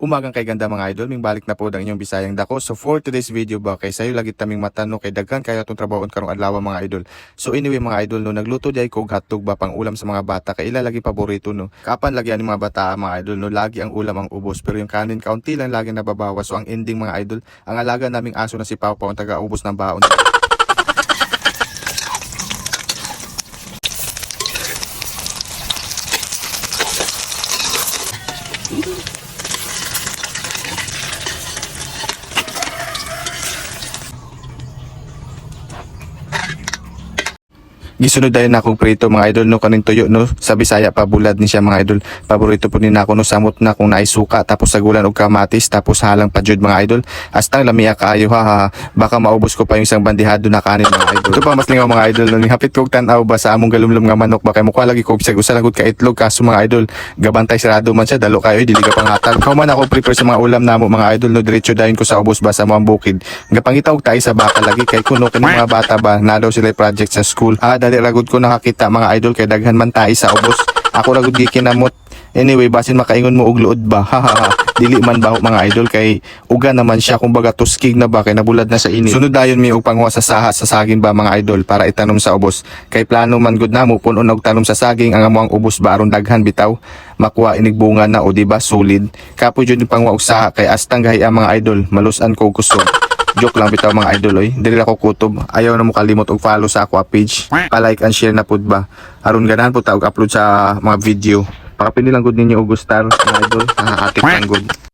Umagang kay ganda mga idol, ming balik na po ang inyong Bisayang dako. So for today's video ba kay sayo lagi taming matanong kay daghan kaya tong trabaho karong adlaw mga idol. So anyway mga idol no, nagluto di ay kog hotdog ba pang ulam sa mga bata kay ila lagi paborito no. Kapan lagi ani mga bata mga idol no, lagi ang ulam ang ubos pero yung kanin kaunti lang lagi nababawas. So ang ending mga idol, ang alaga naming aso na si Pau Pau ang taga-ubos ng baon. Gisunod dahil na akong prito mga idol no, kaning tuyo no, sa Bisaya pabulad ni siya mga idol. Paborito po ni nako no, samot na kung naisuka tapos sagulan og kamatis tapos halang pa jud mga idol. Astang lamiya kaayo ha, baka maubos ko pa yung isang bandihado na kanin mga idol. Ito pa mas lingaw mga idol no, ni hapit kog tan-aw ba sa among galumlum nga manok ba kay mukha lagi kog bisag usa lagod ka itlog kaso mga idol gabantay sarado man siya dalo kayo dili ka panghatag. Kauman ako prepare sa mga ulam namo mga idol no, diretso dayon ko sa ubos ba sa mga bukid. Gapangita og tayo sa baka lagi kay kuno kani mga bata ba na daw sila project sa school. Dali ragod ko nakakita mga idol kay daghan man tayo sa ubos. Ako ragod gikinamot. Anyway, basin makaingon mo og luod ba. Dili man baho mga idol kay uga naman siya kumbaga tuskig na ba kay nabulad na sa init. Sunod dayon mi og pangwa sa saha sa saging ba mga idol para itanom sa ubos. Kay plano man gud namo punon og tanom sa saging ang amuang ubos ba aron daghan bitaw makuha inig bunga na o di ba solid. Kapo jud ni pangwa og saha kay astang gahi ang mga idol malusan ko kusog. Joke lang bitaw mga idol oy. Dili ako kutob. Ayaw na mo kalimot og follow sa ako page. Pa-like and share na pud ba. Aron ganahan pud ta og upload sa mga video. Pakapindi lang gud ninyo og gustar mga idol. Atik lang gud.